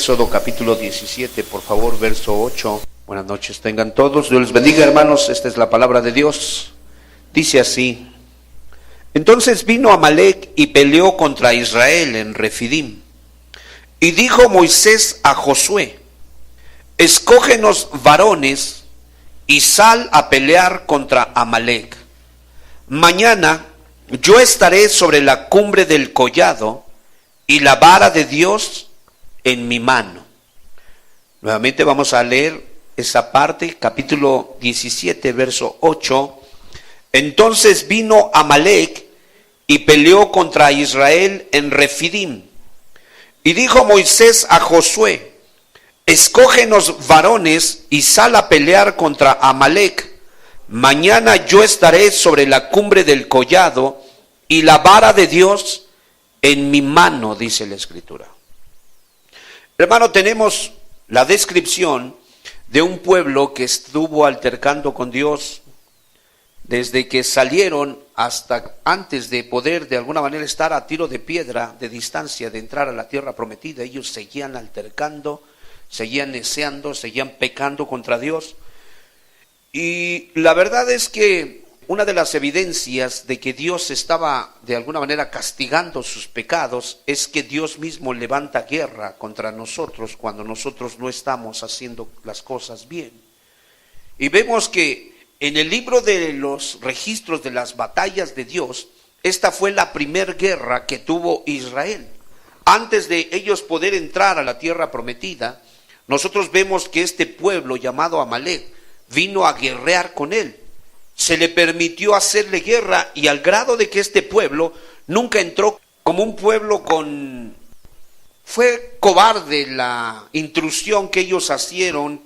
Éxodo capítulo 17, por favor, verso 8. Buenas noches tengan todos. Dios les bendiga, hermanos. Esta es la palabra de Dios. Dice así: Entonces vino Amalec y peleó contra Israel en Refidim. Y dijo Moisés a Josué: Escógenos varones y sal a pelear contra Amalec. Mañana yo estaré sobre la cumbre del collado y la vara de Dios en mi mano. Nuevamente vamos a leer esa parte, capítulo 17, verso 8. Entonces vino Amalec y peleó contra Israel en Refidim. Y dijo Moisés a Josué: Escógenos varones y sal a pelear contra Amalec. Mañana yo estaré sobre la cumbre del collado y la vara de Dios en mi mano, dice la Escritura. Hermano, tenemos la descripción de un pueblo que estuvo altercando con Dios desde que salieron hasta antes de poder de alguna manera estar a tiro de piedra de distancia de entrar a la tierra prometida. Ellos seguían altercando, seguían neciando, seguían pecando contra Dios. Y la verdad es que una de las evidencias de que Dios estaba de alguna manera castigando sus pecados es que Dios mismo levanta guerra contra nosotros cuando nosotros no estamos haciendo las cosas bien. Y vemos que en el libro de los registros de las batallas de Dios, esta fue la primera guerra que tuvo Israel. Antes de ellos poder entrar a la tierra prometida, nosotros vemos que este pueblo llamado Amalec vino a guerrear con él. Se le permitió hacerle guerra, y al grado de que este pueblo nunca entró como un pueblo con... Fue cobarde la intrusión que ellos hicieron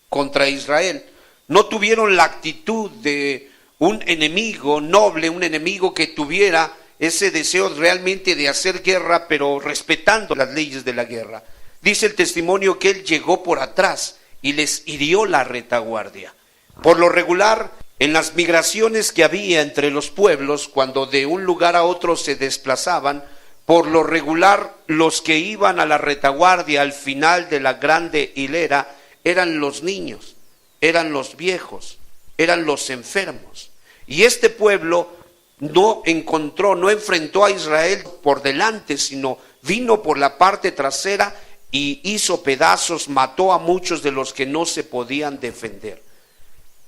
contra Israel. No tuvieron la actitud de un enemigo noble, un enemigo que tuviera ese deseo realmente de hacer guerra, pero respetando las leyes de la guerra. Dice el testimonio que él llegó por atrás y les hirió la retaguardia. Por lo regular, en las migraciones que había entre los pueblos, cuando de un lugar a otro se desplazaban, por lo regular los que iban a la retaguardia al final de la grande hilera eran los niños, eran los viejos, eran los enfermos. Y este pueblo no enfrentó a Israel por delante, sino vino por la parte trasera y hizo pedazos, mató a muchos de los que no se podían defender.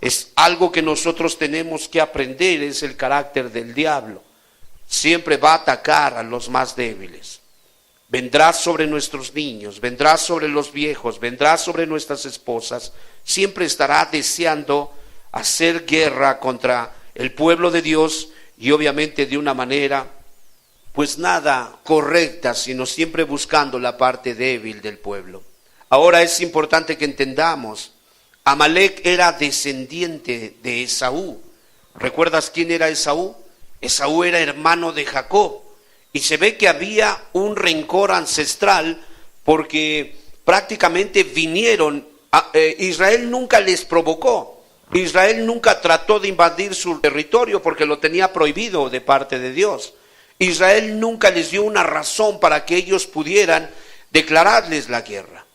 Es algo que nosotros tenemos que aprender, es el carácter del diablo. Siempre va a atacar a los más débiles. Vendrá sobre nuestros niños, vendrá sobre los viejos, vendrá sobre nuestras esposas. Siempre estará deseando hacer guerra contra el pueblo de Dios, y obviamente de una manera pues nada correcta, sino siempre buscando la parte débil del pueblo. Ahora es importante que entendamos, Amalec era descendiente de Esaú. ¿Recuerdas quién era Esaú? Esaú era hermano de Jacob. Y se ve que había un rencor ancestral porque prácticamente vinieron, Israel nunca les provocó. Israel nunca trató de invadir su territorio porque lo tenía prohibido de parte de Dios. Israel nunca les dio una razón para que ellos pudieran declararles la guerra.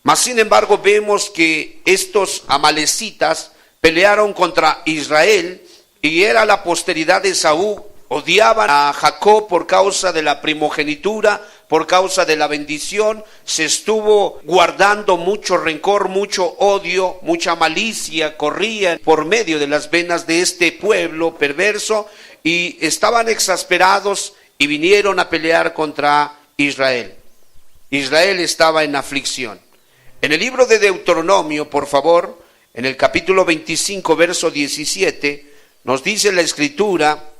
Mas sin embargo vemos que estos amalecitas pelearon contra Israel, y era la posteridad de Esaú. Odiaban a Jacob por causa de la primogenitura, por causa de la bendición. Se estuvo guardando mucho rencor, mucho odio, mucha malicia corría por medio de las venas de este pueblo perverso, y estaban exasperados y vinieron a pelear contra Israel. Israel estaba en aflicción. En el libro de Deuteronomio, por favor, en el capítulo 25, verso 17, nos dice la Escritura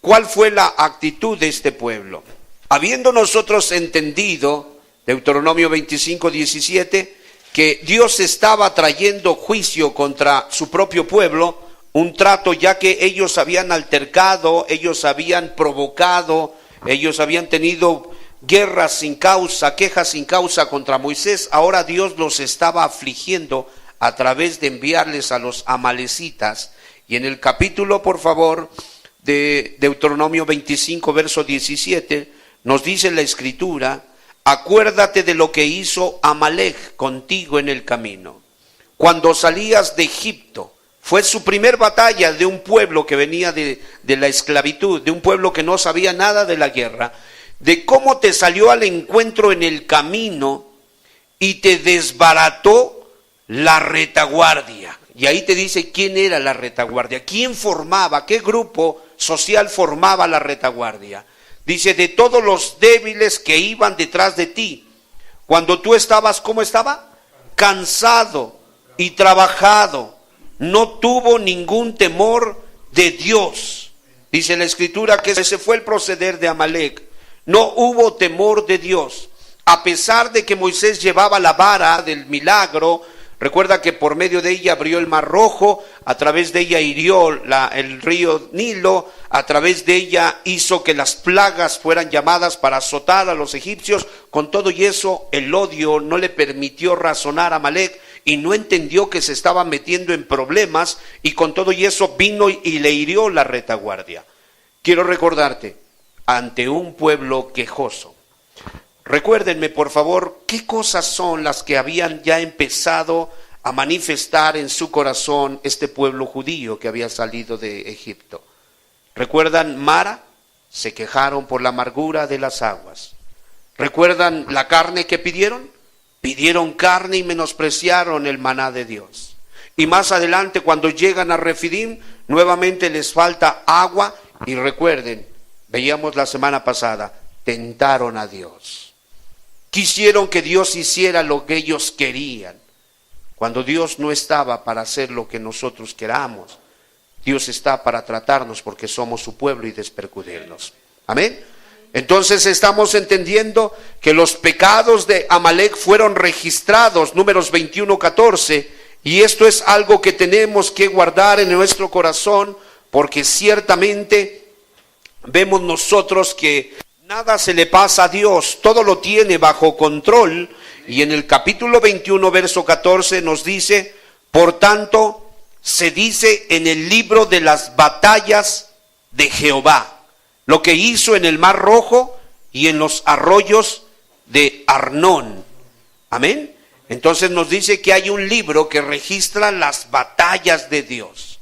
cuál fue la actitud de este pueblo. Habiendo nosotros entendido, Deuteronomio 25, 17, que Dios estaba trayendo juicio contra su propio pueblo, un trato, ya que ellos habían altercado, ellos habían provocado, ellos habían tenido guerras sin causa, quejas sin causa contra Moisés. Ahora Dios los estaba afligiendo a través de enviarles a los amalecitas. Y en el capítulo, por favor, de Deuteronomio 25, verso 17, nos dice la Escritura: acuérdate de lo que hizo Amalec contigo en el camino. Cuando salías de Egipto, fue su primer batalla de un pueblo que venía de la esclavitud, de un pueblo que no sabía nada de la guerra, de cómo te salió al encuentro en el camino y te desbarató la retaguardia. Y ahí te dice quién era la retaguardia, quién formaba, qué grupo social formaba la retaguardia. Dice, de todos los débiles que iban detrás de ti. Cuando tú estabas, ¿cómo estaba? Cansado y trabajado. No tuvo ningún temor de Dios. Dice la Escritura que ese fue el proceder de Amalec. No hubo temor de Dios. A pesar de que Moisés llevaba la vara del milagro, recuerda que por medio de ella abrió el Mar Rojo, a través de ella hirió el río Nilo, a través de ella hizo que las plagas fueran llamadas para azotar a los egipcios. Con todo y eso, el odio no le permitió razonar a Amalec y no entendió que se estaba metiendo en problemas, y con todo y eso vino y le hirió la retaguardia. Quiero recordarte, ante un pueblo quejoso, recuérdenme por favor, ¿qué cosas son las que habían ya empezado a manifestar en su corazón este pueblo judío que había salido de Egipto? ¿Recuerdan Mara? Se quejaron por la amargura de las aguas. ¿Recuerdan la carne que pidieron? Pidieron carne y menospreciaron el maná de Dios. Y más adelante, cuando llegan a Refidim, nuevamente les falta agua. Y recuerden, veíamos la semana pasada, tentaron a Dios. Quisieron que Dios hiciera lo que ellos querían, cuando Dios no estaba para hacer lo que nosotros queramos. Dios está para tratarnos porque somos su pueblo y despercudirnos. Amén. Entonces estamos entendiendo que los pecados de Amalec fueron registrados, Números 21:14, y esto es algo que tenemos que guardar en nuestro corazón, porque ciertamente vemos nosotros que nada se le pasa a Dios, todo lo tiene bajo control. Y en el capítulo 21, verso 14 nos dice, por tanto, se dice en el libro de las batallas de Jehová, lo que hizo en el Mar Rojo y en los arroyos de Arnón. Amén. Entonces nos dice que hay un libro que registra las batallas de Dios.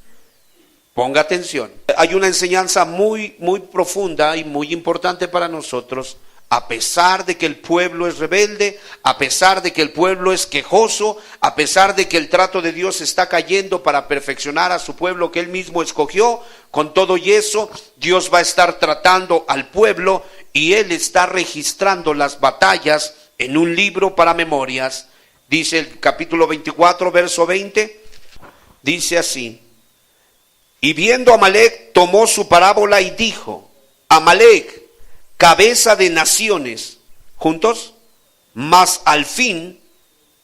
Ponga atención. Hay una enseñanza muy, muy profunda y muy importante para nosotros. A pesar de que el pueblo es rebelde, a pesar de que el pueblo es quejoso, a pesar de que el trato de Dios está cayendo para perfeccionar a su pueblo que Él mismo escogió, con todo y eso, Dios va a estar tratando al pueblo y Él está registrando las batallas en un libro para memorias. Dice el capítulo 24, verso 20, dice así, y viendo Amalec, tomó su parábola y dijo, Amalec, cabeza de naciones, juntos, mas al fin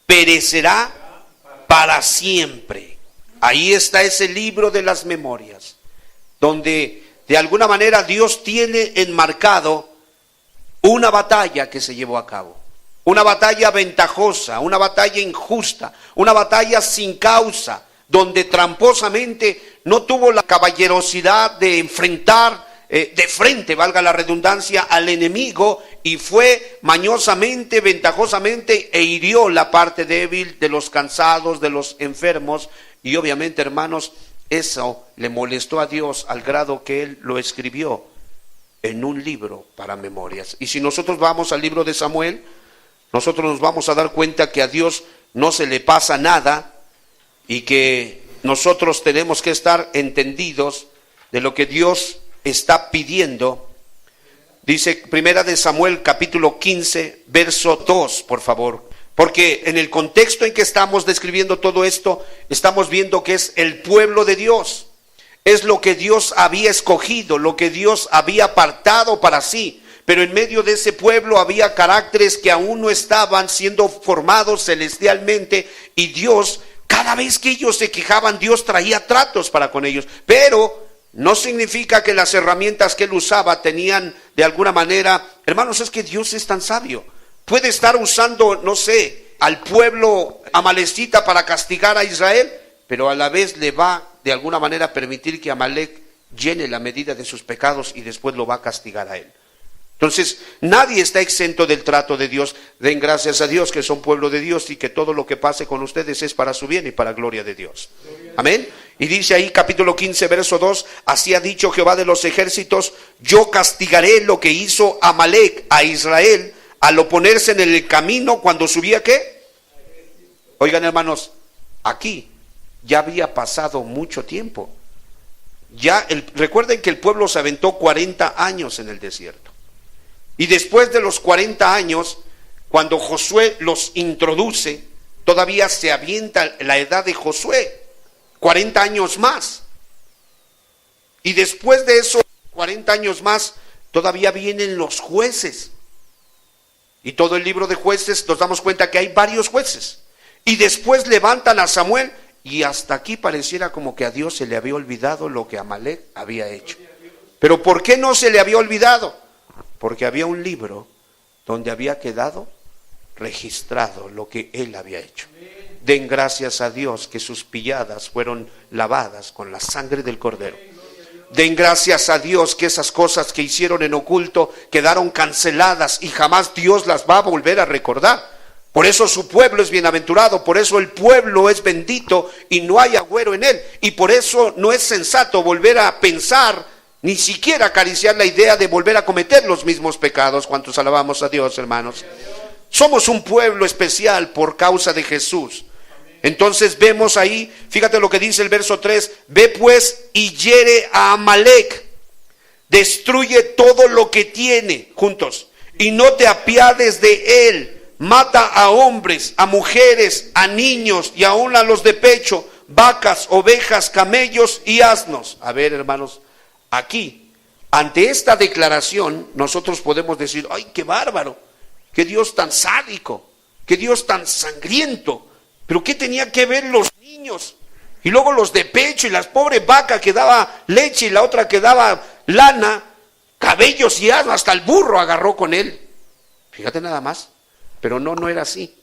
perecerá para siempre. Ahí está ese libro de las memorias, donde de alguna manera Dios tiene enmarcado una batalla que se llevó a cabo. Una batalla ventajosa, una batalla injusta, una batalla sin causa, donde tramposamente no tuvo la caballerosidad de enfrentar de frente, valga la redundancia, al enemigo, y fue mañosamente, ventajosamente, e hirió la parte débil de los cansados, de los enfermos. Y obviamente, hermanos, eso le molestó a Dios al grado que Él lo escribió en un libro para memorias. Y si nosotros vamos al libro de Samuel, nosotros nos vamos a dar cuenta que a Dios no se le pasa nada y que nosotros tenemos que estar entendidos de lo que Dios está pidiendo. Dice Primera de Samuel capítulo 15 verso 2, por favor, porque en el contexto en que estamos describiendo todo esto, estamos viendo que es el pueblo de Dios, es lo que Dios había escogido, lo que Dios había apartado para sí, pero en medio de ese pueblo había caracteres que aún no estaban siendo formados celestialmente, y Dios, cada vez que ellos se quejaban, Dios traía tratos para con ellos, pero no significa que las herramientas que Él usaba tenían de alguna manera, hermanos, es que Dios es tan sabio, puede estar usando, no sé, al pueblo amalecita para castigar a Israel, pero a la vez le va de alguna manera permitir que Amalec llene la medida de sus pecados y después lo va a castigar a él. Entonces, nadie está exento del trato de Dios. Den gracias a Dios que son pueblo de Dios y que todo lo que pase con ustedes es para su bien y para gloria de Dios. Amén. Y dice ahí capítulo 15, verso 2, así ha dicho Jehová de los ejércitos, yo castigaré lo que hizo Amalec a Israel al oponerse en el camino cuando subía, ¿qué? Oigan, hermanos, aquí ya había pasado mucho tiempo. Recuerden que el pueblo se aventó 40 años en el desierto. Y después de los 40 años, cuando Josué los introduce, todavía se avienta la edad de Josué, 40 años más. Y después de esos 40 años más, todavía vienen los jueces. Y todo el libro de Jueces nos damos cuenta que hay varios jueces. Y después levantan a Samuel, y hasta aquí pareciera como que a Dios se le había olvidado lo que Amalec había hecho. Pero ¿por qué no se le había olvidado? Porque había un libro donde había quedado registrado lo que él había hecho. Den gracias a Dios que sus pilladas fueron lavadas con la sangre del Cordero. Den gracias a Dios que esas cosas que hicieron en oculto quedaron canceladas y jamás Dios las va a volver a recordar. Por eso su pueblo es bienaventurado, por eso el pueblo es bendito y no hay agüero en él. Y por eso no es sensato volver a pensar, ni siquiera acariciar la idea de volver a cometer los mismos pecados. ¿Cuántos alabamos a Dios, hermanos? Somos un pueblo especial por causa de Jesús. Entonces vemos ahí, fíjate lo que dice el verso 3, ve pues y hiere a Amalec, destruye todo lo que tiene, juntos, y no te apiades de él, mata a hombres, a mujeres, a niños y aún a los de pecho, vacas, ovejas, camellos y asnos. A ver, hermanos, aquí, ante esta declaración, nosotros podemos decir, ¡ay, qué bárbaro! ¡Qué Dios tan sádico! ¡Qué Dios tan sangriento! ¿Pero qué tenía que ver los niños? Y luego los de pecho y las pobres vacas que daba leche y la otra que daba lana, cabellos y asno, hasta el burro agarró con él. Fíjate nada más. Pero no era así.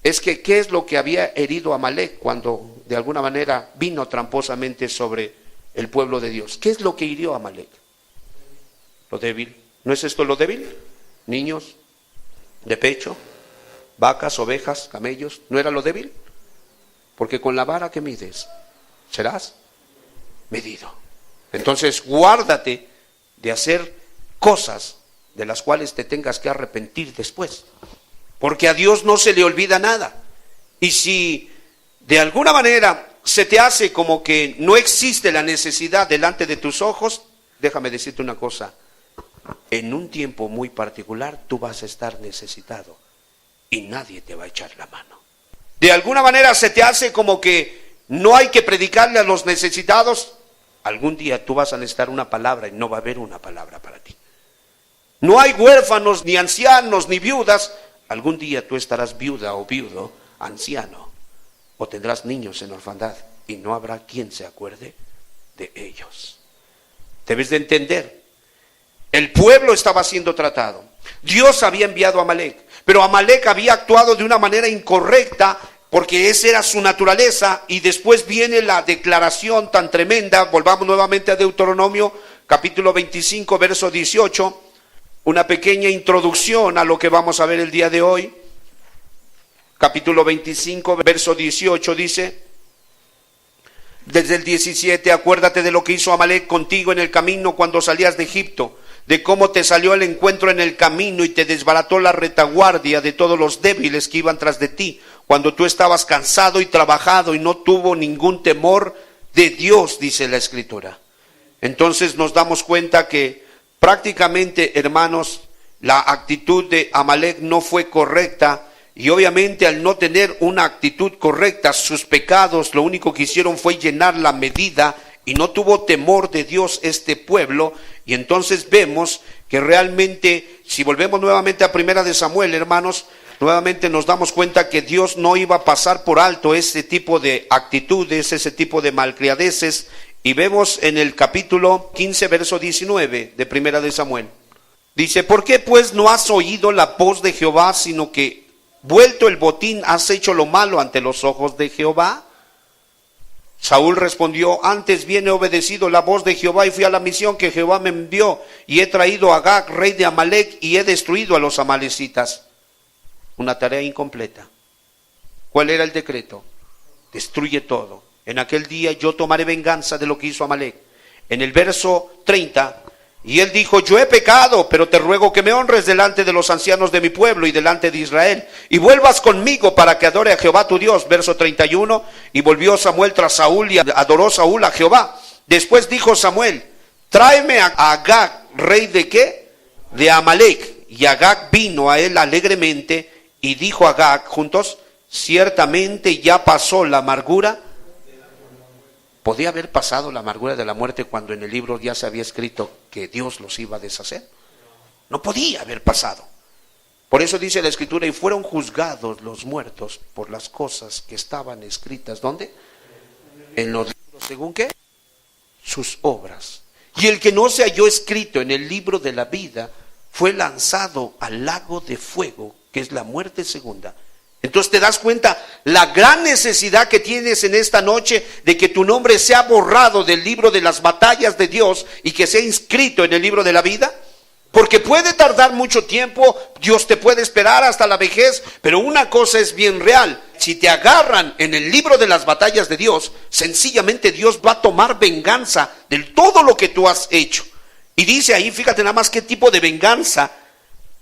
Es que, ¿qué es lo que había herido a Amalec cuando de alguna manera vino tramposamente sobre el pueblo de Dios? ¿Qué es lo que hirió a Amalec? Lo débil. ¿No es esto lo débil? Niños de pecho, vacas, ovejas, camellos. ¿No era lo débil? Porque con la vara que mides, serás medido. Entonces, guárdate de hacer cosas de las cuales te tengas que arrepentir después. Porque a Dios no se le olvida nada. Y si de alguna manera se te hace como que no existe la necesidad delante de tus ojos, déjame decirte una cosa. En un tiempo muy particular tú vas a estar necesitado y nadie te va a echar la mano. De alguna manera se te hace como que no hay que predicarle a los necesitados. Algún día tú vas a necesitar una palabra y no va a haber una palabra para ti. No hay huérfanos, ni ancianos, ni viudas. Algún día tú estarás viuda o viudo, anciano, o tendrás niños en orfandad y no habrá quien se acuerde de ellos. Debes de entender, el pueblo estaba siendo tratado. Dios había enviado a Amalec, pero Amalec había actuado de una manera incorrecta porque esa era su naturaleza. Y después viene la declaración tan tremenda. Volvamos nuevamente a Deuteronomio capítulo 25, verso 18. Una pequeña introducción a lo que vamos a ver el día de hoy. Capítulo 25, verso 18 dice, desde el 17, acuérdate de lo que hizo Amalec contigo en el camino cuando salías de Egipto, de cómo te salió al encuentro en el camino y te desbarató la retaguardia de todos los débiles que iban tras de ti, cuando tú estabas cansado y trabajado y no tuvo ningún temor de Dios, dice la Escritura. Entonces nos damos cuenta que prácticamente, hermanos, la actitud de Amalec no fue correcta y obviamente al no tener una actitud correcta, sus pecados lo único que hicieron fue llenar la medida y no tuvo temor de Dios este pueblo. Y entonces vemos que realmente, si volvemos nuevamente a Primera de Samuel, hermanos, nuevamente nos damos cuenta que Dios no iba a pasar por alto ese tipo de actitudes, ese tipo de malcriadeces. Y vemos en el capítulo 15, verso 19 de Primera de Samuel. Dice, ¿por qué pues no has oído la voz de Jehová, sino que vuelto el botín has hecho lo malo ante los ojos de Jehová? Saúl respondió: antes bien he obedecido la voz de Jehová y fui a la misión que Jehová me envió, y he traído a Agag, rey de Amalec, y he destruido a los amalecitas. Una tarea incompleta. ¿Cuál era el decreto? Destruye todo. En aquel día yo tomaré venganza de lo que hizo Amalec. En el verso 30, y él dijo: yo he pecado, pero te ruego que me honres delante de los ancianos de mi pueblo y delante de Israel, y vuelvas conmigo para que adore a Jehová tu Dios. Verso 31, y volvió Samuel tras Saúl y adoró Saúl a Jehová. Después dijo Samuel: tráeme a Agag, rey de ¿qué? De Amalec. Y Agag vino a él alegremente, y dijo Agag, juntos: ciertamente ya pasó la amargura. ¿Podía haber pasado la amargura de la muerte cuando en el libro ya se había escrito que Dios los iba a deshacer? No podía haber pasado. Por eso dice la Escritura: y fueron juzgados los muertos por las cosas que estaban escritas. ¿Dónde? En los libros, ¿según qué? Sus obras. Y el que no se halló escrito en el libro de la vida fue lanzado al lago de fuego, que es la muerte segunda. Entonces te das cuenta la gran necesidad que tienes en esta noche de que tu nombre sea borrado del libro de las batallas de Dios y que sea inscrito en el libro de la vida. Porque puede tardar mucho tiempo, Dios te puede esperar hasta la vejez, pero una cosa es bien real: si te agarran en el libro de las batallas de Dios, sencillamente Dios va a tomar venganza de todo lo que tú has hecho. Y dice ahí, fíjate nada más qué tipo de venganza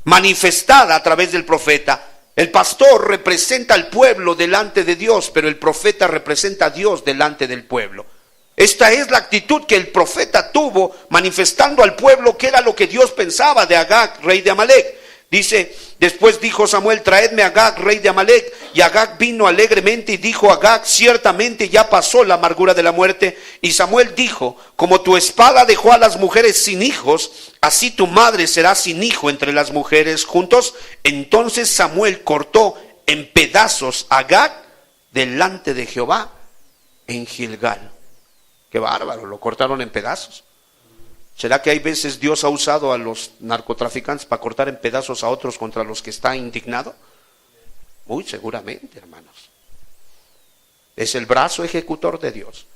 manifestada a través del profeta. El pastor representa al pueblo delante de Dios, pero el profeta representa a Dios delante del pueblo. Esta es la actitud que el profeta tuvo manifestando al pueblo que era lo que Dios pensaba de Agag, rey de Amalec. Dice: después dijo Samuel: traedme a Agag, rey de Amalec. Y Agag vino alegremente y dijo Agag: ciertamente ya pasó la amargura de la muerte. Y Samuel dijo: como tu espada dejó a las mujeres sin hijos, así tu madre será sin hijo entre las mujeres. Juntos, entonces Samuel cortó en pedazos a Agag delante de Jehová en Gilgal. Qué bárbaro, lo cortaron en pedazos. ¿Será que hay veces Dios ha usado a los narcotraficantes para cortar en pedazos a otros contra los que está indignado? Muy seguramente, hermanos. Es el brazo ejecutor de Dios.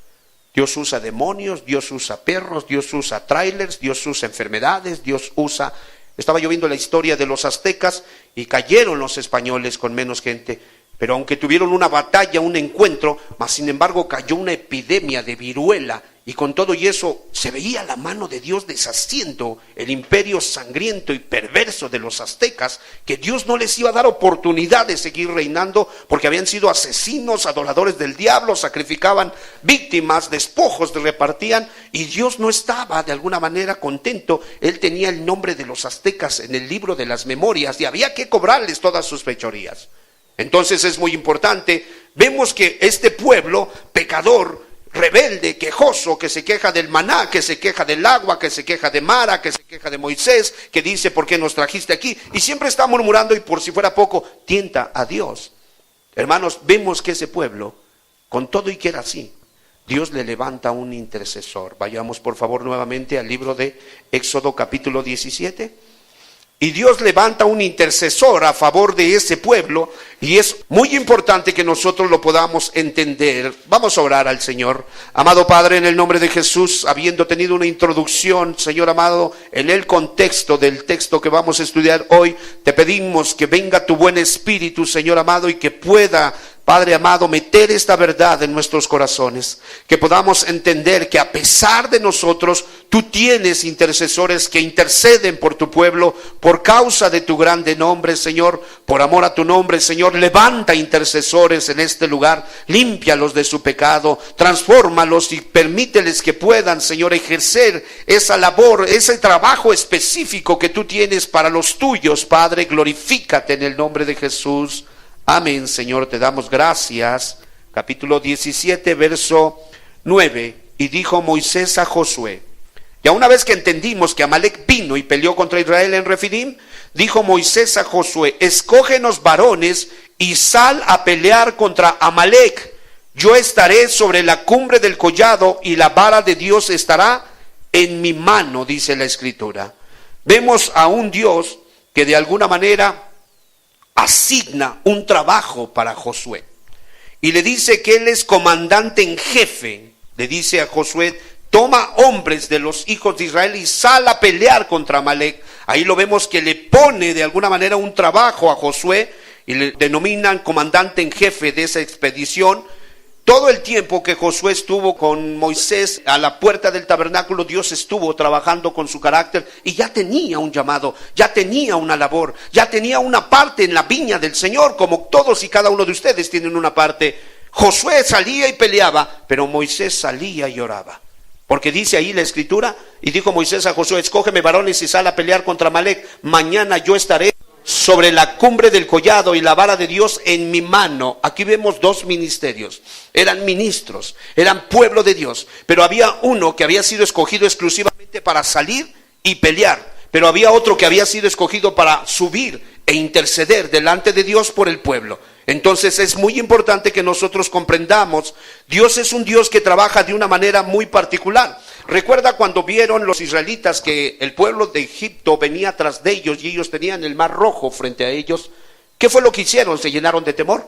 Dios usa demonios, Dios usa perros, Dios usa trailers, Dios usa enfermedades, Dios usa... Estaba yo viendo la historia de los aztecas y cayeron los españoles con menos gente, pero aunque tuvieron una batalla, un encuentro, mas sin embargo cayó una epidemia de viruela. Y con todo y eso se veía la mano de Dios deshaciendo el imperio sangriento y perverso de los aztecas, que Dios no les iba a dar oportunidad de seguir reinando porque habían sido asesinos, adoradores del diablo, sacrificaban víctimas, despojos repartían, y Dios no estaba de alguna manera contento. Él tenía el nombre de los aztecas en el libro de las memorias y había que cobrarles todas sus fechorías. Entonces es muy importante, vemos que este pueblo pecador, rebelde, quejoso, que se queja del maná, que se queja del agua, que se queja de Mara, que se queja de Moisés, que dice: ¿por qué nos trajiste aquí? Y siempre está murmurando, y por si fuera poco, tienta a Dios. Hermanos, vemos que ese pueblo, con todo y que era así, Dios le levanta un intercesor. Vayamos por favor nuevamente al libro de Éxodo capítulo 17. Y Dios levanta un intercesor a favor de ese pueblo, y es muy importante que nosotros lo podamos entender. Vamos a orar al Señor. Amado Padre, en el nombre de Jesús, habiendo tenido una introducción, Señor amado, en el contexto del texto que vamos a estudiar hoy, te pedimos que venga tu buen espíritu, Señor amado, y que pueda, Padre amado, meter esta verdad en nuestros corazones, que podamos entender que a pesar de nosotros, tú tienes intercesores que interceden por tu pueblo, por causa de tu grande nombre, Señor, por amor a tu nombre, Señor. Levanta intercesores en este lugar, límpialos de su pecado, transfórmalos y permíteles que puedan, Señor, ejercer esa labor, ese trabajo específico que tú tienes para los tuyos, Padre. Glorifícate en el nombre de Jesús. Amén, Señor, te damos gracias. Capítulo 17, verso 9. Y dijo Moisés a Josué, ya una vez que entendimos que Amalec vino y peleó contra Israel en Refidim, dijo Moisés a Josué: escógenos varones y sal a pelear contra Amalec. Yo estaré sobre la cumbre del collado y la vara de Dios estará en mi mano, dice la Escritura. Vemos a un Dios que de alguna manera asigna un trabajo para Josué. y le dice que él es comandante en jefe. Le dice a Josué: toma hombres de los hijos de Israel y sal a pelear contra Amalek. Ahí lo vemos que le pone de alguna manera un trabajo a Josué y le denominan comandante en jefe de esa expedición. Todo el tiempo que Josué estuvo con Moisés a la puerta del tabernáculo, Dios estuvo trabajando con su carácter y ya tenía un llamado, ya tenía una labor, ya tenía una parte en la viña del Señor, como todos y cada uno de ustedes tienen una parte. Josué salía y peleaba, pero Moisés salía y oraba. Porque dice ahí la escritura: y dijo Moisés a Josué: escógeme varones y sal a pelear contra Amalek. Mañana yo estaré sobre la cumbre del collado y la vara de Dios en mi mano. Aquí vemos dos ministerios. Eran ministros, eran pueblo de Dios, pero había uno que había sido escogido exclusivamente para salir y pelear, pero había otro que había sido escogido para subir e interceder delante de Dios por el pueblo. Entonces es muy importante que nosotros comprendamos, Dios es un Dios que trabaja de una manera muy particular. Recuerda cuando vieron los israelitas que el pueblo de Egipto venía tras de ellos y ellos tenían el mar rojo frente a ellos. ¿Qué fue lo que hicieron? Se llenaron de temor.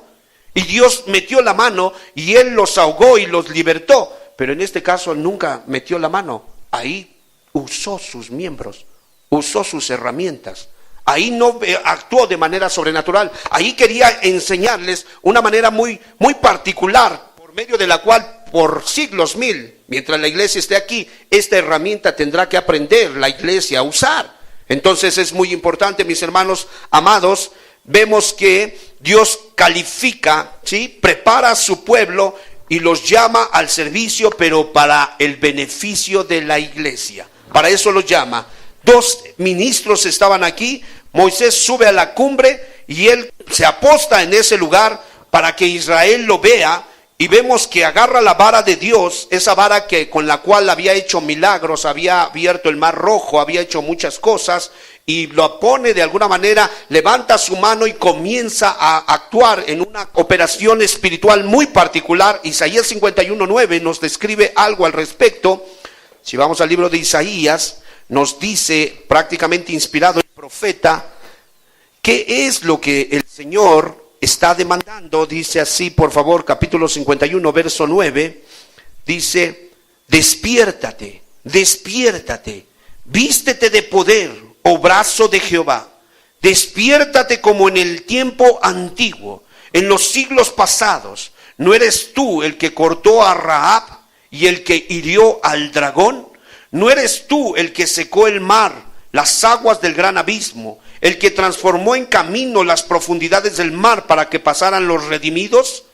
Y Dios metió la mano y Él los ahogó y los libertó. Pero en este caso nunca metió la mano. Ahí usó sus miembros, usó sus herramientas. Ahí no actuó de manera sobrenatural. Ahí quería enseñarles una manera muy particular, por medio de la cual por siglos mil, mientras la iglesia esté aquí, esta herramienta tendrá que aprender la iglesia a usar. Entonces es muy importante, mis hermanos amados, vemos que Dios califica, ¿sí?, prepara a su pueblo y los llama al servicio, pero para el beneficio de la iglesia. Para eso los llama. Dos ministros estaban aquí. Moisés sube a la cumbre y él se aposta en ese lugar para que Israel lo vea, y vemos que agarra la vara de Dios, esa vara con la cual había hecho milagros, había abierto el mar rojo, había hecho muchas cosas, y lo pone de alguna manera, levanta su mano y comienza a actuar en una operación espiritual muy particular. Isaías 51:9 nos describe algo al respecto. Si vamos al libro de Isaías, nos dice, prácticamente inspirado el profeta, qué es lo que el Señor está demandando. Dice así, por favor, capítulo 51, verso 9, dice: despiértate, despiértate, vístete de poder, oh brazo de Jehová, despiértate como en el tiempo antiguo, en los siglos pasados. ¿No eres tú el que cortó a Rahab y el que hirió al dragón? ¿No eres tú el que secó el mar, las aguas del gran abismo, el que transformó en camino las profundidades del mar para que pasaran los redimidos?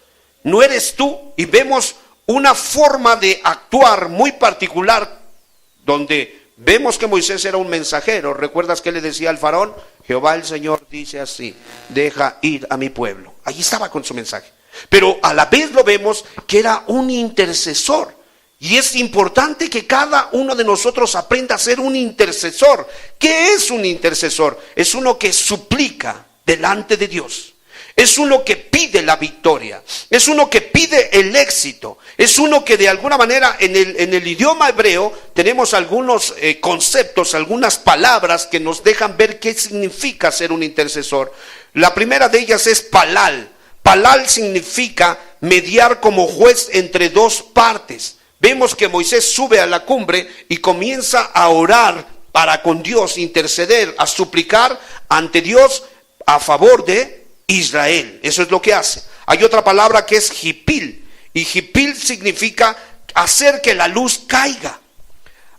¿No eres tú? Y vemos una forma de actuar muy particular, donde vemos que Moisés era un mensajero. ¿Recuerdas que le decía al faraón? Jehová el Señor dice así: deja ir a mi pueblo. Allí estaba con su mensaje. Pero a la vez lo vemos que era un intercesor. Y es importante que cada uno de nosotros aprenda a ser un intercesor. ¿Qué es un intercesor? Es uno que suplica delante de Dios. Es uno que pide la victoria. Es uno que pide el éxito. Es uno que de alguna manera en el idioma hebreo tenemos algunos conceptos, algunas palabras que nos dejan ver qué significa ser un intercesor. La primera de ellas es palal. Palal significa mediar como juez entre dos partes. Vemos que Moisés sube a la cumbre y comienza a orar para con Dios, interceder, a suplicar ante Dios a favor de Israel. Eso es lo que hace. Hay otra palabra que es hipil, y hipil significa hacer que la luz caiga,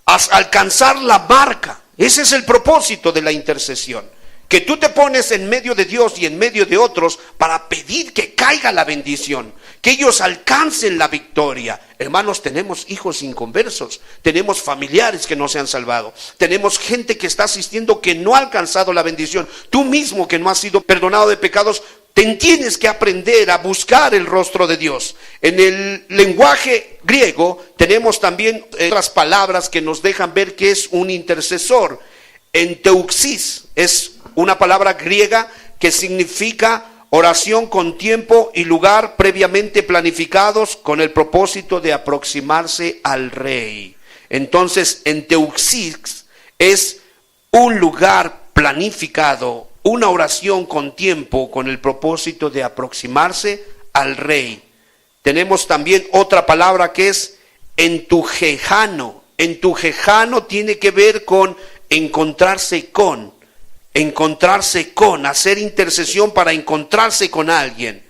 alcanzar la marca. Ese es el propósito de la intercesión. Que tú te pones en medio de Dios y en medio de otros para pedir que caiga la bendición, que ellos alcancen la victoria. Hermanos, tenemos hijos inconversos, tenemos familiares que no se han salvado, tenemos gente que está asistiendo que no ha alcanzado la bendición. Tú mismo que no has sido perdonado de pecados, tienes que aprender a buscar el rostro de Dios. En el lenguaje griego tenemos también otras palabras que nos dejan ver que es un intercesor. Enteuxis es una palabra griega que significa oración con tiempo y lugar previamente planificados con el propósito de aproximarse al rey. Entonces, enteuxis es un lugar planificado, una oración con tiempo con el propósito de aproximarse al rey. Tenemos también otra palabra que es entujejano. Entujejano tiene que ver con encontrarse con, hacer intercesión para encontrarse con alguien.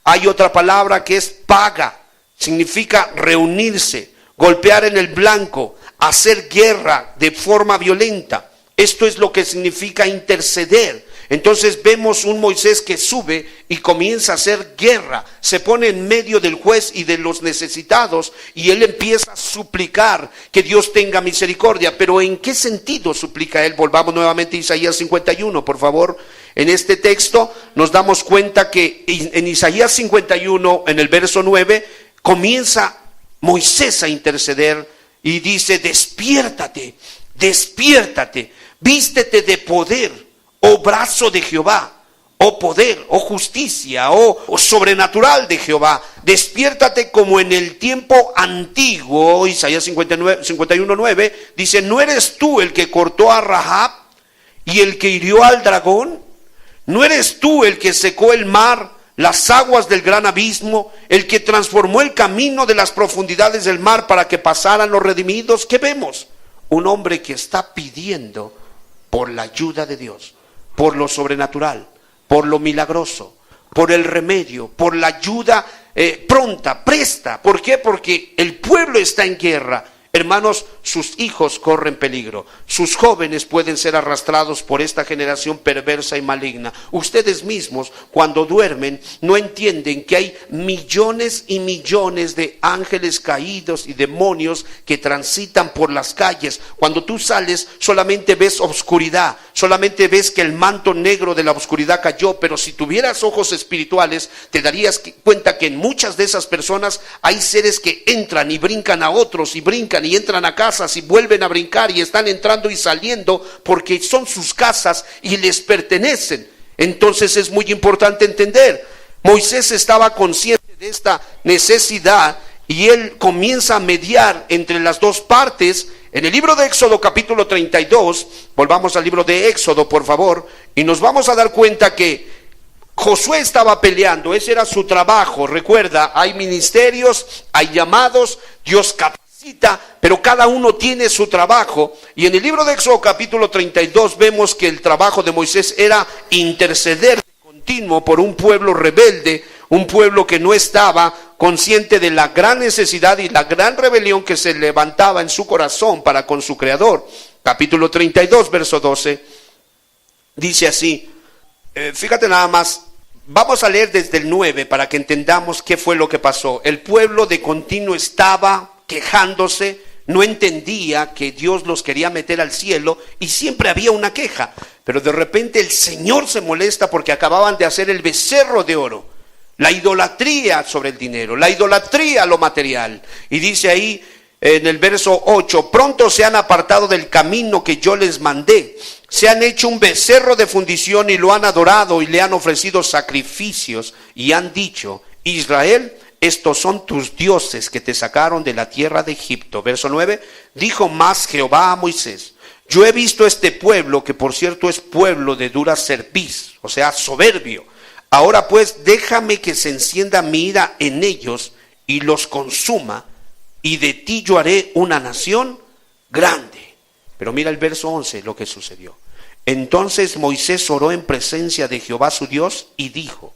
Hay otra palabra que es paga, significa reunirse, golpear en el blanco, hacer guerra de forma violenta. Esto es lo que significa interceder. Entonces vemos un Moisés que sube y comienza a hacer guerra, se pone en medio del juez y de los necesitados y él empieza a suplicar que Dios tenga misericordia. Pero ¿en qué sentido suplica él? Volvamos nuevamente a Isaías 51, por favor. En este texto nos damos cuenta que en Isaías 51, en el verso 9, comienza Moisés a interceder y dice: despiértate, despiértate, vístete de poder, oh brazo de Jehová, oh poder, oh justicia, oh sobrenatural de Jehová. Despiértate como en el tiempo antiguo. Isaías 51:9 dice: ¿no eres tú el que cortó a Rahab y el que hirió al dragón? ¿No eres tú el que secó el mar, las aguas del gran abismo, el que transformó el camino de las profundidades del mar para que pasaran los redimidos? ¿Qué vemos? Un hombre que está pidiendo por la ayuda de Dios, por lo sobrenatural, por lo milagroso, por el remedio, por la ayuda pronta, presta. ¿Por qué? Porque el pueblo está en guerra. Hermanos, sus hijos corren peligro, sus jóvenes pueden ser arrastrados por esta generación perversa y maligna. Ustedes mismos, cuando duermen, no entienden que hay millones y millones de ángeles caídos y demonios que transitan por las calles. Cuando tú sales, solamente ves oscuridad, solamente ves que el manto negro de la oscuridad cayó, pero si tuvieras ojos espirituales, te darías cuenta que en muchas de esas personas hay seres que entran y brincan a otros y brincan y entran a casas y vuelven a brincar y están entrando y saliendo porque son sus casas y les pertenecen. Entonces es muy importante entender, Moisés estaba consciente de esta necesidad y él comienza a mediar entre las dos partes. En el libro de Éxodo capítulo 32, volvamos al libro de Éxodo por favor, y nos vamos a dar cuenta que Josué estaba peleando, ese era su trabajo. Recuerda, hay ministerios, hay llamados, Dios capacita, pero cada uno tiene su trabajo. Y en el libro de Éxodo capítulo 32 vemos que el trabajo de Moisés era interceder de continuo por un pueblo rebelde, un pueblo que no estaba consciente de la gran necesidad y la gran rebelión que se levantaba en su corazón para con su Creador. Capítulo 32, verso 12, dice así, fíjate nada más, vamos a leer desde el 9 para que entendamos qué fue lo que pasó. El pueblo de continuo estaba quejándose, no entendía que Dios los quería meter al cielo y siempre había una queja. Pero de repente el Señor se molesta porque acababan de hacer el becerro de oro. La idolatría sobre el dinero, la idolatría a lo material. Y dice ahí en el verso 8, pronto se han apartado del camino que yo les mandé. Se han hecho un becerro de fundición y lo han adorado y le han ofrecido sacrificios y han dicho, Israel, estos son tus dioses que te sacaron de la tierra de Egipto. Verso 9, dijo más Jehová a Moisés, yo he visto este pueblo, que por cierto es pueblo de dura cerviz, o sea, soberbio. Ahora pues déjame que se encienda mi ira en ellos y los consuma, y de ti yo haré una nación grande. Pero mira el verso 11, lo que sucedió. Entonces Moisés oró en presencia de Jehová su Dios y dijo,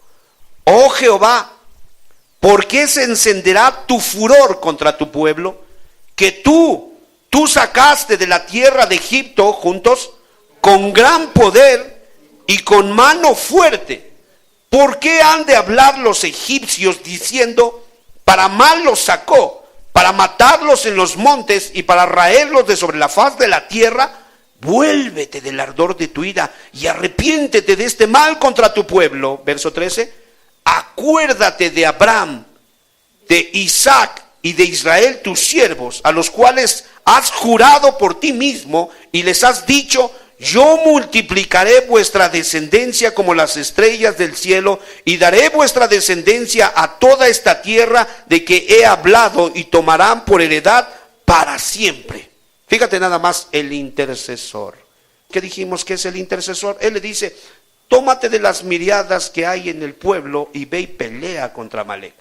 oh Jehová, ¿por qué se encenderá tu furor contra tu pueblo, que tú sacaste de la tierra de Egipto juntos con gran poder y con mano fuerte? ¿Por qué han de hablar los egipcios diciendo, para mal los sacó, para matarlos en los montes y para raerlos de sobre la faz de la tierra? Vuélvete del ardor de tu ira y arrepiéntete de este mal contra tu pueblo. Verso 13. Acuérdate de Abraham, de Isaac y de Israel tus siervos, a los cuales has jurado por ti mismo y les has dicho, yo multiplicaré vuestra descendencia como las estrellas del cielo y daré vuestra descendencia a toda esta tierra de que he hablado y tomarán por heredad para siempre. Fíjate nada más el intercesor. ¿Qué dijimos que es el intercesor? Él le dice, tómate de las miriadas que hay en el pueblo y ve y pelea contra Amalek.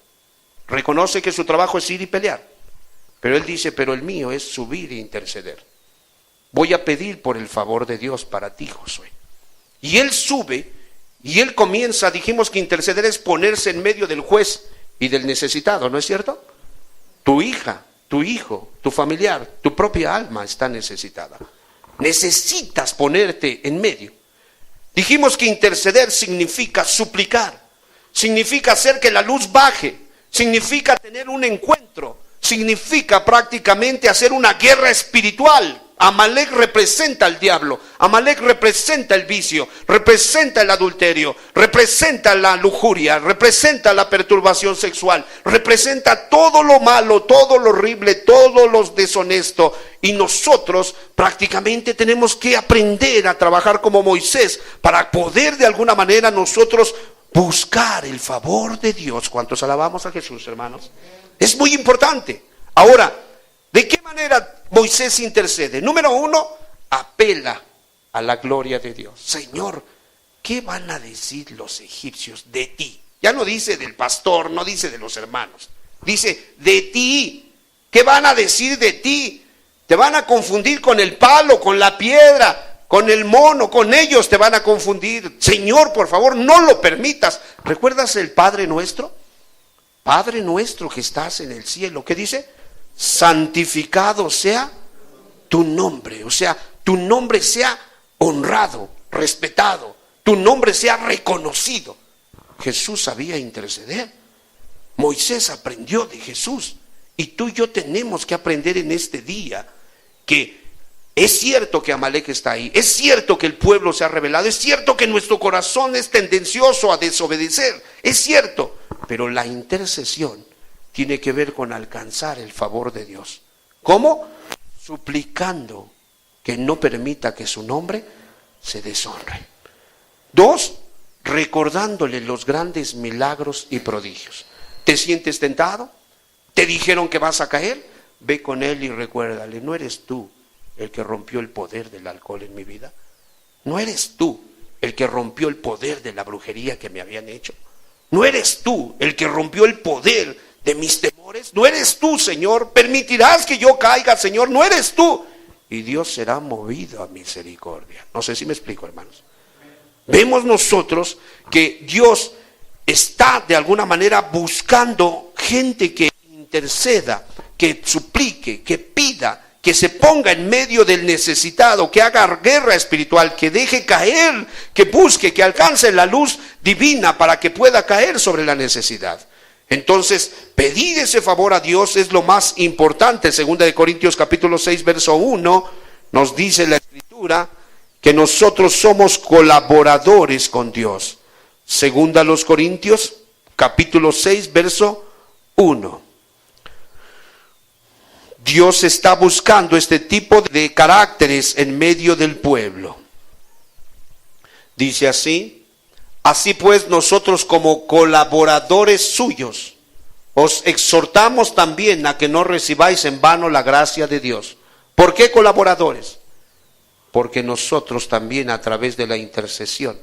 Reconoce que su trabajo es ir y pelear. Pero él dice, pero el mío es subir e interceder. Voy a pedir por el favor de Dios para ti, Josué. Y él sube y él comienza, dijimos que interceder es ponerse en medio del juez y del necesitado, ¿no es cierto? Tu hija, tu hijo, tu familiar, tu propia alma está necesitada. Necesitas ponerte en medio. Dijimos que interceder significa suplicar, significa hacer que la luz baje, significa tener un encuentro, significa prácticamente hacer una guerra espiritual. Amalek representa al diablo, Amalek representa el vicio, representa el adulterio, representa la lujuria, representa la perturbación sexual, representa todo lo malo, todo lo horrible, todo lo deshonesto. Y nosotros prácticamente tenemos que aprender a trabajar como Moisés para poder de alguna manera nosotros buscar el favor de Dios. ¿Cuántos alabamos a Jesús, hermanos? Es muy importante. Ahora, ¿de qué manera Moisés intercede? Número uno, apela a la gloria de Dios. Señor, ¿qué van a decir los egipcios de ti? Ya no dice del pastor, no dice de los hermanos. Dice de ti. ¿Qué van a decir de ti? Te van a confundir con el palo, con la piedra, con el mono, con ellos te van a confundir. Señor, por favor, no lo permitas. ¿Recuerdas el Padre nuestro? Padre nuestro que estás en el cielo. ¿Qué dice? Santificado sea tu nombre, o sea, tu nombre sea honrado, respetado, tu nombre sea reconocido. Jesús sabía interceder. Moisés aprendió de Jesús y tú y yo tenemos que aprender en este día que es cierto que Amalek está ahí, es cierto que el pueblo se ha rebelado, es cierto que nuestro corazón es tendencioso a desobedecer, es cierto, pero la intercesión tiene que ver con alcanzar el favor de Dios. ¿Cómo? Suplicando que no permita que su nombre se deshonre. 2, recordándole los grandes milagros y prodigios. ¿Te sientes tentado? ¿Te dijeron que vas a caer? Ve con él y recuérdale, ¿no eres tú el que rompió el poder del alcohol en mi vida? ¿No eres tú el que rompió el poder de la brujería que me habían hecho? ¿No eres tú el que rompió el poder de mis temores? ¿No eres tú, Señor? ¿Permitirás que yo caiga, Señor? ¿No eres tú? Y Dios será movido a misericordia. No sé si me explico, hermanos. Vemos nosotros que Dios está de alguna manera buscando gente que interceda, que suplique, que pida, que se ponga en medio del necesitado, que haga guerra espiritual, que deje caer, que busque, que alcance la luz divina para que pueda caer sobre la necesidad. Entonces, pedir ese favor a Dios es lo más importante. 2 Corintios capítulo 6, verso 1, nos dice la Escritura que nosotros somos colaboradores con Dios. 2 Corintios capítulo 6, verso 1. Dios está buscando este tipo de caracteres en medio del pueblo. Dice así: así pues nosotros como colaboradores suyos os exhortamos también a que no recibáis en vano la gracia de Dios. ¿Por qué colaboradores? Porque nosotros también a través de la intercesión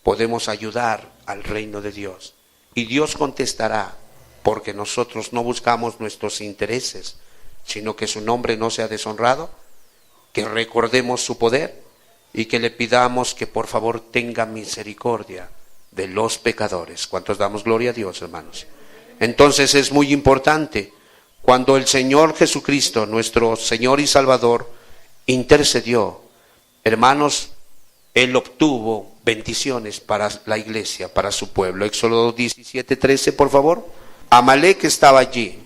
podemos ayudar al reino de Dios. Y Dios contestará, porque nosotros no buscamos nuestros intereses, sino que su nombre no sea deshonrado, que recordemos su poder y que le pidamos que por favor tenga misericordia de los pecadores. ¿Cuántos damos gloria a Dios, hermanos? Entonces es muy importante, cuando el Señor Jesucristo, nuestro Señor y Salvador, intercedió, hermanos, Él obtuvo bendiciones para la iglesia, para su pueblo. Éxodo 17:13, por favor. Amalek estaba allí.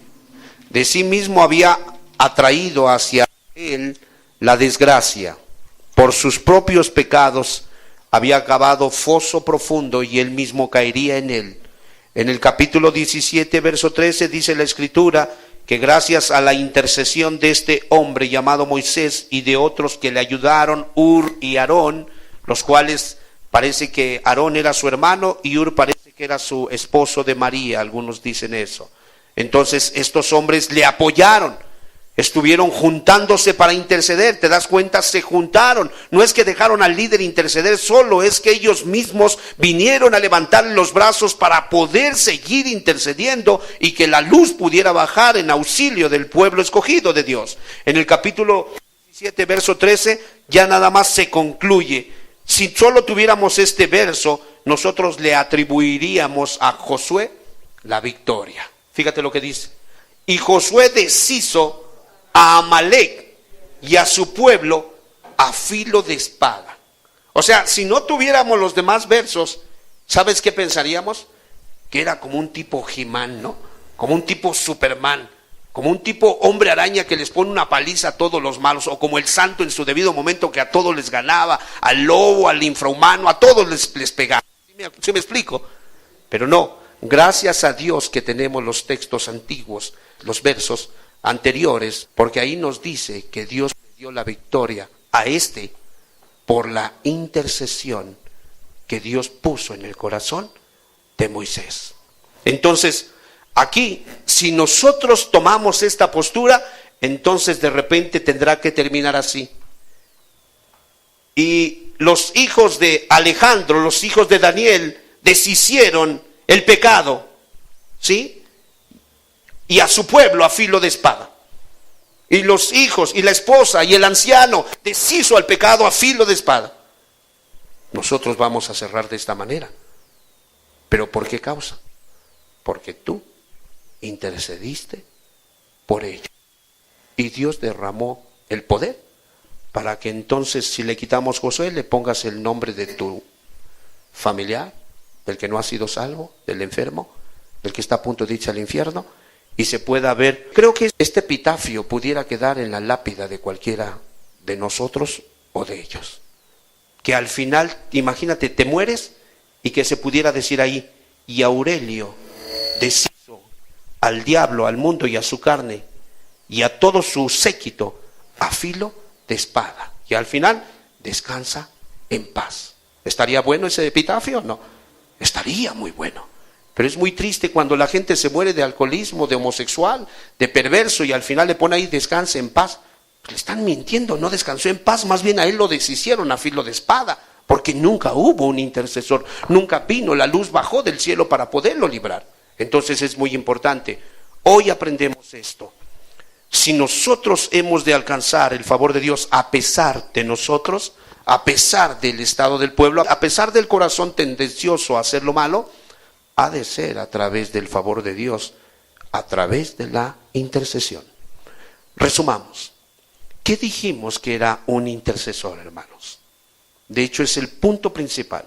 De sí mismo había atraído hacia él la desgracia. Por sus propios pecados había cavado foso profundo y él mismo caería en él. En el capítulo 17, verso 13, dice la Escritura que gracias a la intercesión de este hombre llamado Moisés y de otros que le ayudaron, Ur y Aarón, los cuales parece que Aarón era su hermano y Ur parece que era su esposo de María, algunos dicen eso. Entonces estos hombres le apoyaron. Estuvieron juntándose para interceder, ¿te das cuenta? Se juntaron. No es que dejaron al líder interceder solo, es que ellos mismos vinieron a levantar los brazos para poder seguir intercediendo y que la luz pudiera bajar en auxilio del pueblo escogido de Dios. En el capítulo 17, verso 13, ya nada más se concluye. Si solo tuviéramos este verso, nosotros le atribuiríamos a Josué la victoria. Fíjate lo que dice. Y Josué deshizo a Amalec y a su pueblo a filo de espada. O sea, si no tuviéramos los demás versos, ¿sabes qué pensaríamos? Que era como un tipo He-Man, ¿no? Como un tipo Superman, como un tipo hombre araña que les pone una paliza a todos los malos, o como el santo en su debido momento que a todos les ganaba, al lobo, al infrahumano, a todos les pegaba. ¿Sí me explico? Pero no, gracias a Dios que tenemos los textos antiguos, los versos anteriores, porque ahí nos dice que Dios le dio la victoria a por la intercesión que Dios puso en el corazón de Moisés. Entonces, aquí, si nosotros tomamos esta postura, entonces de repente tendrá que terminar así. Y los hijos de Alejandro, los hijos de Daniel, deshicieron el pecado, ¿sí? Y a su pueblo a filo de espada. Y los hijos y la esposa y el anciano deshizo al pecado a filo de espada. Nosotros vamos a cerrar de esta manera. ¿Pero por qué causa? Porque tú intercediste por ello. Y Dios derramó el poder para que entonces, si le quitamos Josué, le pongas el nombre de tu familiar, del que no ha sido salvo, del enfermo, del que está a punto de irse al infierno, y se pueda ver. Creo que este epitafio pudiera quedar en la lápida de cualquiera de nosotros o de ellos. Que al final, imagínate, te mueres y que se pudiera decir ahí, y Aurelio deshizo al diablo, al mundo y a su carne y a todo su séquito a filo de espada. Y al final descansa en paz. ¿Estaría bueno ese epitafio? No, estaría muy bueno. Pero es muy triste cuando la gente se muere de alcoholismo, de homosexual, de perverso, y al final le pone ahí descanse en paz. Le están mintiendo, no descansó en paz, más bien a él lo deshicieron a filo de espada, porque nunca hubo un intercesor, nunca vino, la luz bajó del cielo para poderlo librar. Entonces es muy importante. Hoy aprendemos esto. Si nosotros hemos de alcanzar el favor de Dios a pesar de nosotros, a pesar del estado del pueblo, a pesar del corazón tendencioso a hacer lo malo, ha de ser a través del favor de Dios, a través de la intercesión. Resumamos. ¿Qué dijimos que era un intercesor, hermanos? De hecho, es el punto principal.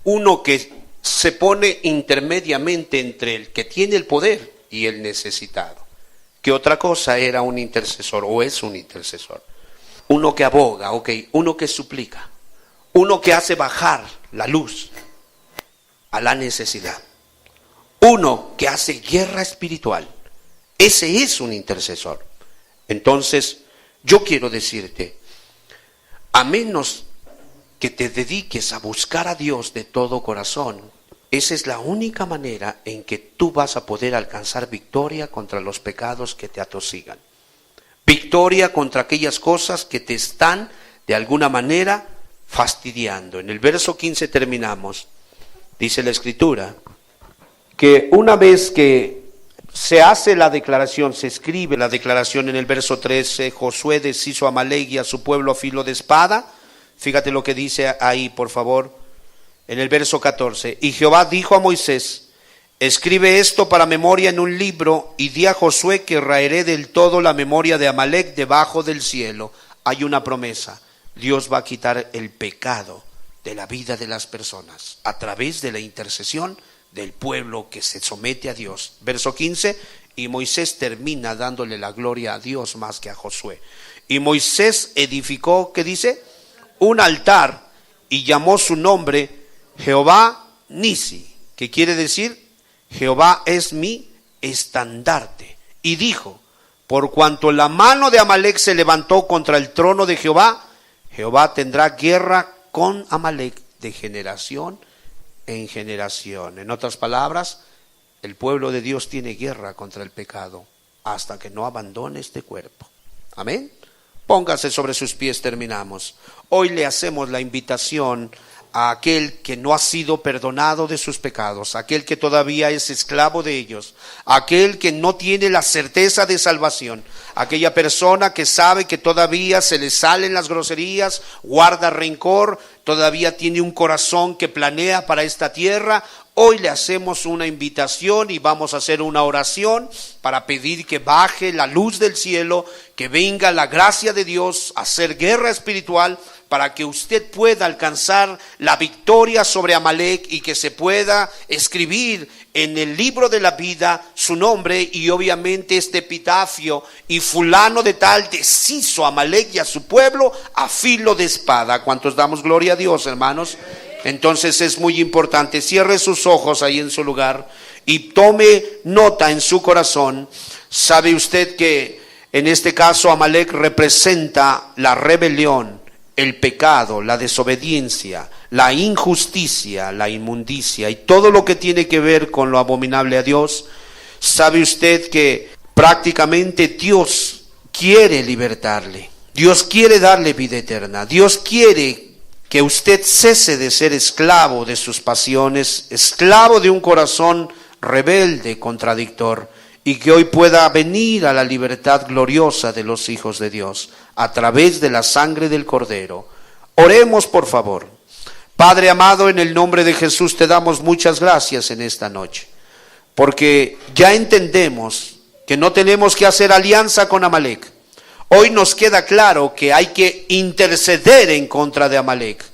Uno que se pone intermediamente entre el que tiene el poder y el necesitado. ¿Qué otra cosa era un intercesor o es un intercesor? Uno que aboga, uno que suplica, uno que hace bajar la luz a la necesidad, uno que hace guerra espiritual. Ese es un intercesor. Entonces, yo quiero decirte, a menos que te dediques a buscar a Dios de todo corazón, esa es la única manera en que tú vas a poder alcanzar victoria contra los pecados que te atosigan. Victoria contra aquellas cosas que te están de alguna manera fastidiando. En el verso 15 terminamos. Dice la Escritura que una vez que se hace la declaración, se escribe la declaración en el verso 13, Josué deshizo a Amalec y a su pueblo a filo de espada. Fíjate lo que dice ahí, por favor, en el verso 14. Y Jehová dijo a Moisés, escribe esto para memoria en un libro y di a Josué que raeré del todo la memoria de Amalec debajo del cielo. Hay una promesa, Dios va a quitar el pecado de la vida de las personas a través de la intercesión del pueblo que se somete a Dios. Verso 15, y Moisés termina dándole la gloria a Dios más que a Josué. Y Moisés edificó, ¿qué dice? Un altar y llamó su nombre Jehová Nisi, que quiere decir Jehová es mi estandarte. Y dijo, por cuanto la mano de Amalec se levantó contra el trono de Jehová, Jehová tendrá guerra con Amalec de generación en generación. En otras palabras, el pueblo de Dios tiene guerra contra el pecado. hasta que no abandone este cuerpo. Amén. Póngase sobre sus pies, terminamos. Hoy le hacemos la invitación a aquel que no ha sido perdonado de sus pecados, aquel que todavía es esclavo de ellos, aquel que no tiene la certeza de salvación, aquella persona que sabe que todavía se le salen las groserías, guarda rencor, todavía tiene un corazón que planea para esta tierra. Hoy le hacemos una invitación y vamos a hacer una oración para pedir que baje la luz del cielo, que venga la gracia de Dios a hacer guerra espiritual para que usted pueda alcanzar la victoria sobre Amalek y que se pueda escribir en el libro de la vida su nombre y obviamente este epitafio: y fulano de tal deshizo a Amalek y a su pueblo a filo de espada. ¿Cuántos damos gloria a Dios, hermanos? Entonces es muy importante, cierre sus ojos ahí en su lugar y tome nota en su corazón. ¿Sabe usted que en este caso Amalek representa la rebelión, el pecado, la desobediencia, la injusticia, la inmundicia y todo lo que tiene que ver con lo abominable a Dios? ¿Sabe usted que prácticamente Dios quiere libertarle? Dios quiere darle vida eterna. Dios quiere que usted cese de ser esclavo de sus pasiones, esclavo de un corazón rebelde, contradictor, y que hoy pueda venir a la libertad gloriosa de los hijos de Dios a través de la sangre del Cordero. Oremos, por favor. Padre amado, en el nombre de Jesús te damos muchas gracias en esta noche, porque ya entendemos que no tenemos que hacer alianza con Amalek. Hoy nos queda claro que hay que interceder en contra de Amalek.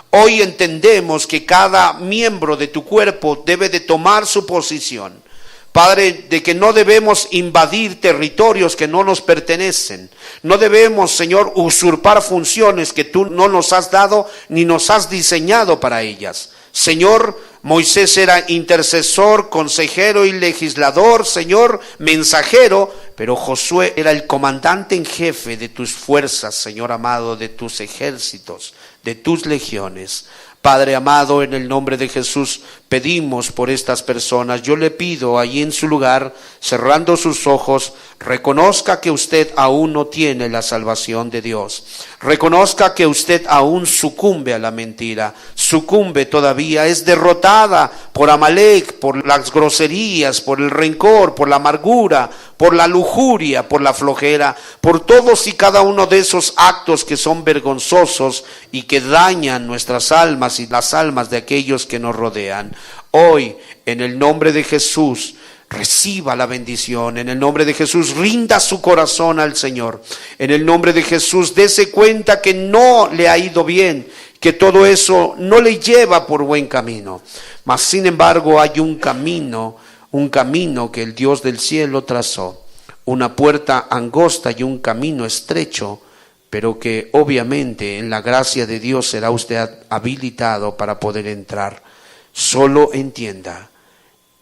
Hoy entendemos que cada miembro de tu cuerpo debe de tomar su posición. Padre, de que no debemos invadir territorios que no nos pertenecen. No debemos, Señor, usurpar funciones que tú no nos has dado ni nos has diseñado para ellas. Señor, Moisés era intercesor, consejero y legislador, Señor, mensajero, pero Josué era el comandante en jefe de tus fuerzas, Señor amado, de tus ejércitos, de tus legiones. Padre amado, en el nombre de Jesús pedimos por estas personas. Yo le pido allí en su lugar, cerrando sus ojos, reconozca que usted aún no tiene la salvación de Dios. Reconozca que usted aún sucumbe a la mentira, sucumbe todavía, es derrotada por Amalek, por las groserías, por el rencor, por la amargura, por la lujuria, por la flojera, por todos y cada uno de esos actos que son vergonzosos y que dañan nuestras almas y las almas de aquellos que nos rodean. Hoy, en el nombre de Jesús, reciba la bendición. En el nombre de Jesús, rinda su corazón al Señor. En el nombre de Jesús, dése cuenta que no le ha ido bien, que todo eso no le lleva por buen camino. Mas sin embargo hay un camino que el Dios del cielo trazó, una puerta angosta y un camino estrecho, pero que obviamente en la gracia de Dios será usted habilitado para poder entrar. Solo entienda,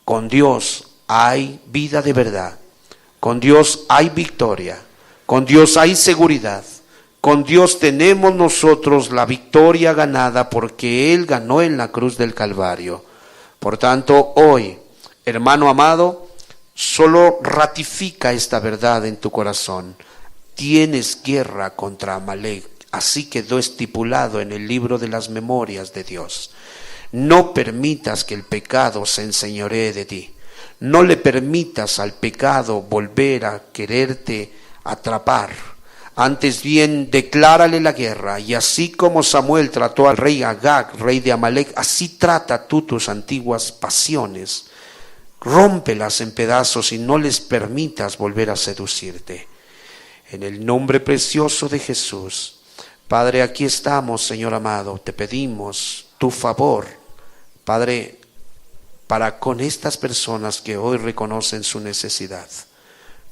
con Dios hay vida de verdad, con Dios hay victoria, con Dios hay seguridad, con Dios tenemos nosotros la victoria ganada porque Él ganó en la cruz del Calvario. Por tanto, hoy, hermano amado, solo ratifica esta verdad en tu corazón. Tienes guerra contra Amalek, así quedó estipulado en el libro de las memorias de Dios. No permitas que el pecado se enseñoree de ti. No le permitas al pecado volver a quererte atrapar. Antes bien, declárale la guerra, y así como Samuel trató al rey Agag, rey de Amalek, así trata tú tus antiguas pasiones. Rómpelas en pedazos y no les permitas volver a seducirte. En el nombre precioso de Jesús, Padre, aquí estamos, Señor amado, te pedimos tu favor, Padre, para con estas personas que hoy reconocen su necesidad.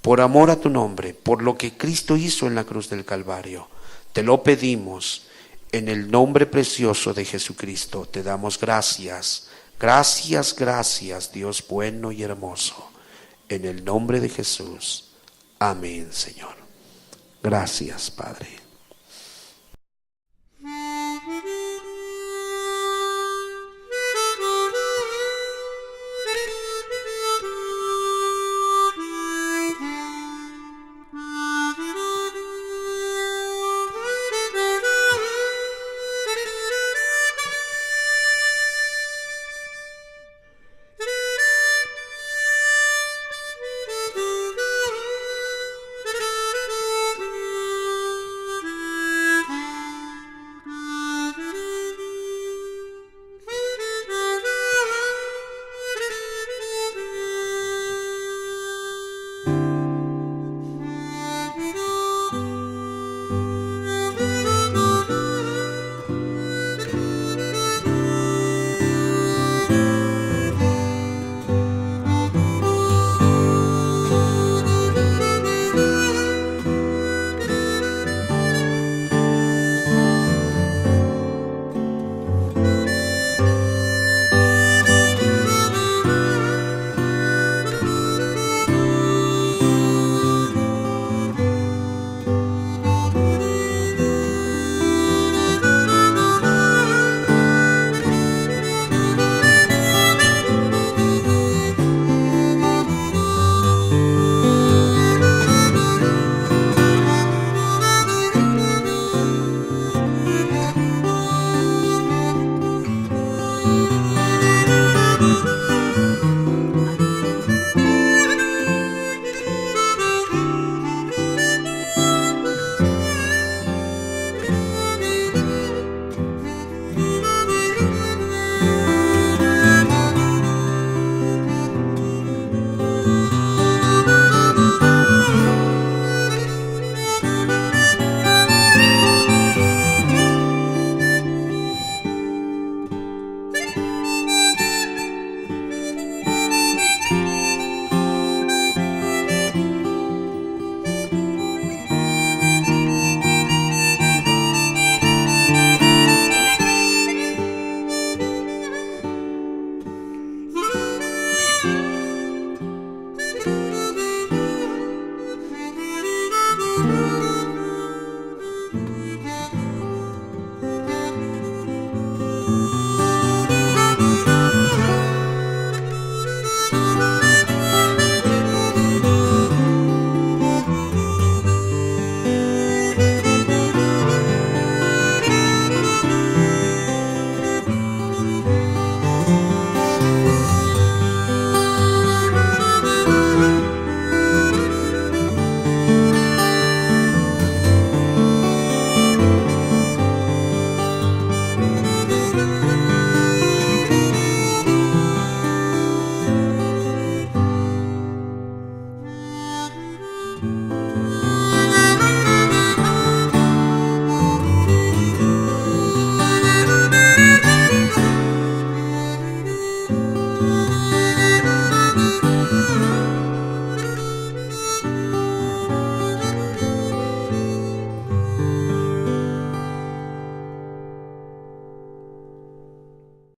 Por amor a tu nombre, por lo que Cristo hizo en la cruz del Calvario, te lo pedimos en el nombre precioso de Jesucristo. Te damos gracias, gracias, gracias, Dios bueno y hermoso, en el nombre de Jesús. Amén, Señor. Gracias, Padre.